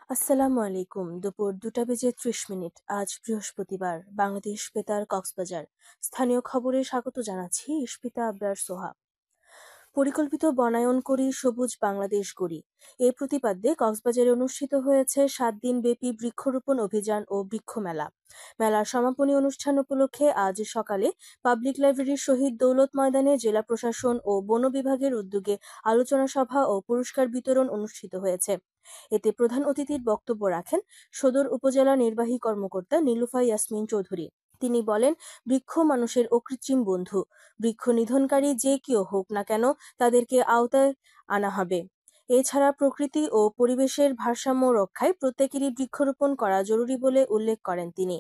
আসসালামু আলাইকুম। দুপুর ২টা বেজে ৩০ মিনিট। আজ বৃহস্পতিবার। বাংলাদেশ বেতার কক্সবাজার। স্থানীয় খবরে স্বাগত জানাচ্ছি ইশফিতা আবরার সোহা। পরিকল্পিত বনায়ন করি, সবুজ বাংলাদেশ গড়ি। এই প্রতিপাদ্যে কক্সবাজারে অনুষ্ঠিত হয়েছে ৭ দিনব্যাপী বৃক্ষরোপণ অভিযান ও বৃক্ষ মেলা। মেলার সমাপনী অনুষ্ঠান উপলক্ষে আজ সকালে পাবলিক লাইব্রেরির শহীদ দৌলত ময়দানে জেলা প্রশাসন ও বন বিভাগের উদ্যোগে আলোচনা সভা ও পুরস্কার বিতরণ অনুষ্ঠিত হয়েছে। এতে প্রধান অতিথির বক্তব্য রাখেন সদর উপজেলা নির্বাহী কর্মকর্তা নীলুফা ইয়াসমিন চৌধুরী। তিনি বলেন, বৃক্ষ মানুষের অকৃত্রিম বন্ধু। বৃক্ষ নিধনকারী যে কেউ হোক না কেন, তাদেরকে আওতায় আনা হবে। এছাড়া প্রকৃতি ও পরিবেশের ভারসাম্য রক্ষায় প্রত্যেকেরই বৃক্ষরোপণ করা জরুরি বলে উল্লেখ করেন তিনি।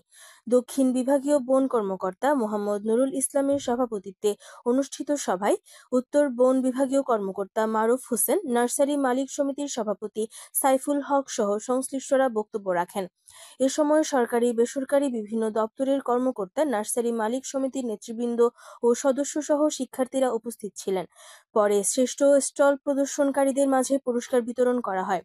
দক্ষিণ বিভাগীয় বন কর্মকর্তা মোহাম্মদ নুরুল ইসলামের সভাপতিত্বে অনুষ্ঠিত সভায় উত্তর বন বিভাগীয় কর্মকর্তা মারুফ হোসেন, নার্সারি মালিক সমিতির সভাপতি সাইফুল হক সহ সংশ্লিষ্টরা বক্তব্য রাখেন। এ সময় সরকারি বেসরকারি বিভিন্ন দপ্তরের কর্মকর্তা, নার্সারি মালিক সমিতির নেতৃবৃন্দ ও সদস্যসহ শিক্ষার্থীরা উপস্থিত ছিলেন। পরে শ্রেষ্ঠ স্টল প্রদর্শনকারীদের মাঝে পুরস্কার বিতরণ করা হয়।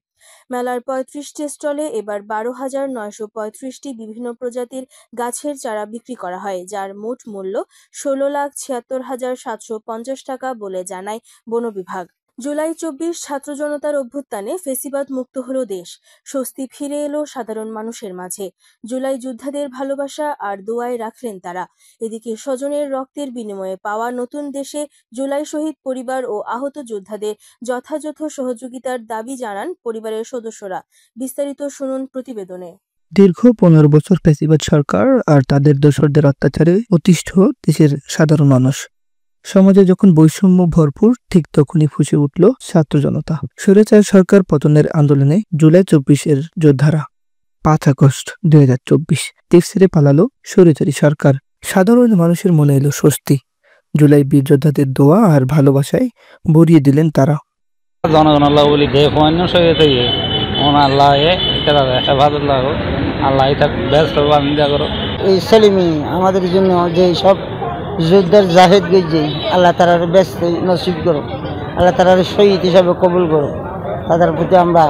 মেলার ৩৫টি স্টলে এবার ১২,৯৩৫টি বিভিন্ন প্রজাতির গাছের চারা বিক্রি করা হয়, যার মোট মূল্য ১৬,৭৬,৭৫০ টাকা বলে জানায় বন বিভাগ। জুলাই ২৪ ছাত্র জনতার অভ্যুত্থানে ফেসিবাদ মুক্ত হল দেশ। স্বস্তি ফিরে এলো সাধারণ মানুষের মাঝে। জুলাই যোদ্ধাদের ভালোবাসা আর দোয়ায় রাখলেন তারা। এদিকে স্বজনের রক্তের বিনিময়ে পাওয়া নতুন দেশে জুলাই শহীদ পরিবার ও আহত যোদ্ধাদের যথাযথ সহযোগিতার দাবি জানান পরিবারের সদস্যরা। বিস্তারিত শুনুন প্রতিবেদনে। দীর্ঘ ১৫ বছর ফ্যাসিবাদ সরকার আর তাদের দোসরদের অত্যাচারে অতিষ্ঠ দেশের সাধারণ মানুষ। সমাজে যখন বৈষম্য ভরপুর, ঠিক তখনই ফুঁসে উঠল ছাত্র জনতা। স্বৈরাচার সরকার পতনের আন্দোলনে জুলাই ২৪-এর যোদ্ধারা। ৫ আগস্ট ২০২৪ দেশ ছেড়ে পালালো স্বৈরাচারী সরকার। সাধারণ মানুষের মনে এলো স্বস্তি। জুলাই বীর যোদ্ধাদের দোয়া আর ভালোবাসায় ভরিয়ে দিলেন তারা। জনগণ আল্লাহ বলি দেখ আল্লাহ হেফাজত লাগো, আল্লাহ ব্যস্ত বান্ধা করো। এই সেলিমি আমাদের জন্য যে সব যোদ্ধার জাহেদ গেছে, আল্লাহ তারার ব্যস্ত নসিব করো, আল্লাহ তারার শহীদ হিসাবে কবুল করো। তাদের প্রতি আমরা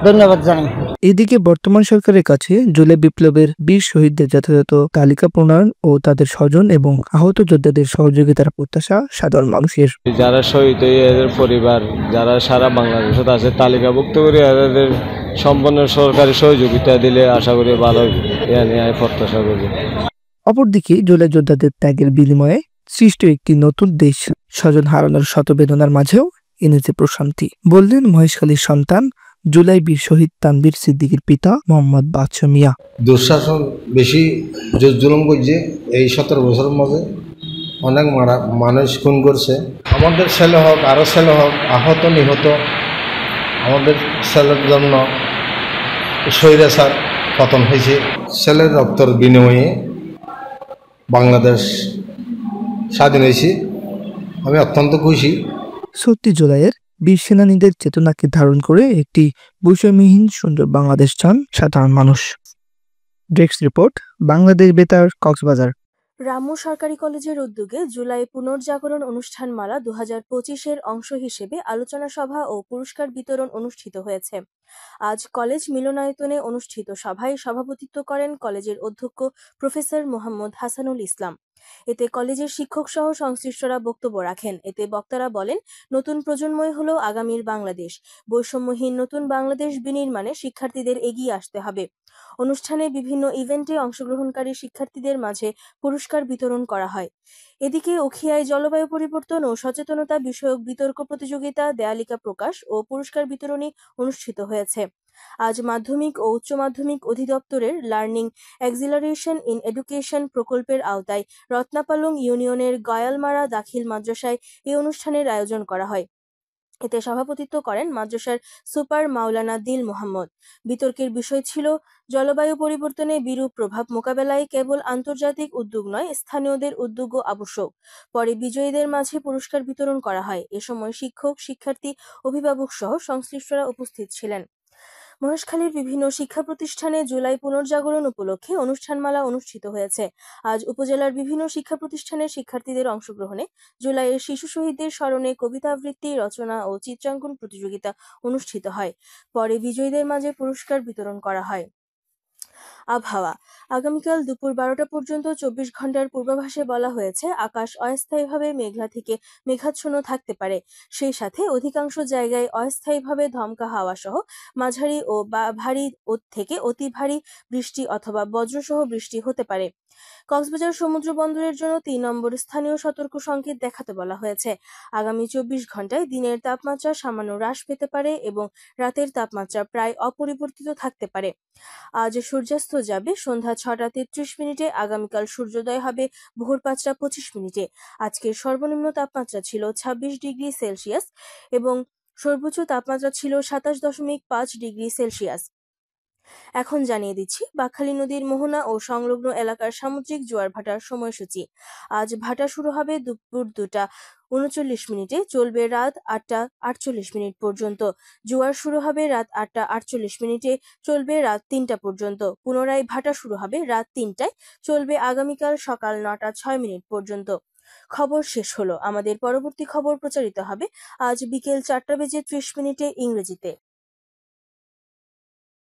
ধন্যবাদ জানাই। এদিকে বর্তমান সরকারের কাছে জুলাই বিপ্লবের বীর শহীদদের যথাযথ তালিকা প্রণয়ন ও তাদের স্বজন এবং আহত যোদ্ধাদের সহযোগিতার প্রত্যাশা সাধারণ মানুষের। যারা শহীদ এদের পরিবার যারা সারা বাংলাদেশে আছে তালিকাভুক্ত করে এদের সম্পূর্ণ সরকারি সহযোগিতা দিলে আশা করি ভালো প্রত্যাশা করি। অপরদিকে জুলাই যোদ্ধাদের ত্যাগের বিনিময়ে সৃষ্ট একটি নতুন দেশ স্বজন হারানোর শত বেদনার মাঝেও এনেছে প্রশান্তি, বললেন মহেশখালীর সন্তান জুলাই বীর শহীদ তানভীর সিদ্দিকীর পিতা মোহাম্মদ বাদশা মিয়া। দুঃশাসন বেশি জুলুম করছে এই 17 বছরের মাঝে, অনেক মানুষ খুন করছে। আমাদের ছেলে হোক আরও ছেলে হোক, আহত নিহত, আমাদের ছেলের জন্য স্বৈরাচার পতন হয়েছে। ছেলের রক্তের বিনিময়ে বাংলাদেশ স্বাধীন হয়েছে। আমি অত্যন্ত খুশি। সত্যি জুলাইয়ের বীর সেনানীদের চেতনাকে ধারণ করে একটি বৈষম্যহীন সুন্দর বাংলাদেশ চান সাধারণ মানুষ। ডেস্ক রিপোর্ট, বাংলাদেশ বেতার, কক্সবাজার। রামু সরকারি কলেজের উদ্যোগে জুলাই পুনর্জাগরণ অনুষ্ঠানমালা ২০২৫-এর অংশ হিসেবে আলোচনা সভা ও পুরস্কার বিতরণ অনুষ্ঠিত হয়েছে। আজ কলেজ মিলনায়তনে অনুষ্ঠিত সভায় সভাপতিত্ব করেন কলেজের অধ্যক্ষ প্রফেসর মোহাম্মদ হাসানুল ইসলাম। এতে কলেজের শিক্ষক সহ সংশ্লিষ্টরা বক্তব্য রাখেন। এতে বক্তারা বলেন, নতুন প্রজন্মই হলো আগামীর বাংলাদেশ। বৈষম্যহীন নতুন বাংলাদেশ বিনির্মাণে শিক্ষার্থীদের এগিয়ে আসতে হবে। অনুষ্ঠানে বিভিন্ন ইভেন্টে অংশগ্রহণকারী শিক্ষার্থীদের মাঝে পুরস্কার বিতরণ করা হয়। এদিকে উখিয়ায় জলবায়ু পরিবর্তন ও সচেতনতা বিষয়ক বিতর্ক প্রতিযোগিতা, দেয়ালিকা প্রকাশ ও পুরস্কার বিতরণী অনুষ্ঠিত হয়েছে। আজ মাধ্যমিক ও উচ্চ মাধ্যমিক অধিদপ্তরের লার্নিং এক্সিলারেশন ইন এডুকেশন প্রকল্পের আওতায় রত্নাপালং ইউনিয়নের গয়ালমারা দাখিল মাদ্রাসায় এই অনুষ্ঠানের আয়োজন করা হয়। এতে সভাপতিত্ব করেন মাদ্রাসার সুপার মাওলানা দিল মোহাম্মদ। বিতর্কের বিষয় ছিল, জলবায়ু পরিবর্তনে বিরূপ প্রভাব মোকাবেলায় কেবল আন্তর্জাতিক উদ্যোগ নয়, স্থানীয়দের উদ্যোগও আবশ্যক। পরে বিজয়ীদের মাঝে পুরস্কার বিতরণ করা হয়। এ সময় শিক্ষক, শিক্ষার্থী, অভিভাবক সহ সংশ্লিষ্টরা উপস্থিত ছিলেন। মহেশখালীর বিভিন্ন শিক্ষা প্রতিষ্ঠানে জুলাই পুনর্জাগরণ উপলক্ষে অনুষ্ঠানমালা অনুষ্ঠিত হয়েছে। আজ উপজেলার বিভিন্ন শিক্ষা প্রতিষ্ঠানের শিক্ষার্থীদের অংশগ্রহণে জুলাইয়ের শিশু শহীদদের স্মরণে কবিতা আবৃত্তি, রচনা ও চিত্রাঙ্কন প্রতিযোগিতা অনুষ্ঠিত হয়। পরে বিজয়ীদের মাঝে পুরস্কার বিতরণ করা হয়। আবহাওয়া আগামীকাল দুপুর 12টা পর্যন্ত 24 ঘন্টার পূর্বাভাসে বলা হয়েছে আকাশ অস্থায়ীভাবে মেঘলা থেকে মেঘাচ্ছন্ন থাকতে পারে। সেই সাথে অধিকাংশ জায়গায় অস্থায়ীভাবে দমকা হাওয়া সহ মাঝারি ও ভারী থেকে অতি ভারী বৃষ্টি অথবা বজ্রসহ বৃষ্টি হতে পারে। কক্সবাজার সমুদ্র বন্দরের জন্য 3 নম্বর স্থানীয় সতর্ক সংকেত দেখাতে বলা হয়েছে। আগামী 24 ঘন্টায় দিনের তাপমাত্রা সামান্য হ্রাস পেতে পারে এবং রাতের তাপমাত্রা প্রায় অপরিবর্তিত থাকতে পারে। আজ সূর্যাস্ত যাবে সন্ধ্যা 6টা 33 মিনিটে। আগামীকাল সূর্যোদয় হবে ভোর 5টা 25 মিনিটে। আজকের সর্বনিম্ন তাপমাত্রা ছিল 26 ডিগ্রি সেলসিয়াস এবং সর্বোচ্চ তাপমাত্রা ছিল 27.5 ডিগ্রি সেলসিয়াস। এখন জানিয়ে দিচ্ছি বাঁকখালী নদীর মোহনা ও সংলগ্ন এলাকার সামুদ্রিক জোয়ার ভাটার সময়সূচি। আজ ভাটা শুরু হবে দুপুর 2টা 39 মিনিটে, চলবে রাত 8টা 48 মিনিট পর্যন্ত। জোয়ার শুরু হবে রাত 8টা 48 মিনিটে, চলবে রাত 3টা পর্যন্ত। পুনরায় ভাটা শুরু হবে রাত 3টায়, চলবে আগামীকাল সকাল 9টা 6 মিনিট পর্যন্ত। খবর শেষ হলো। আমাদের পরবর্তী খবর প্রচারিত হবে আজ বিকেল 4টা বেজে 30 মিনিটে ইংরেজিতে।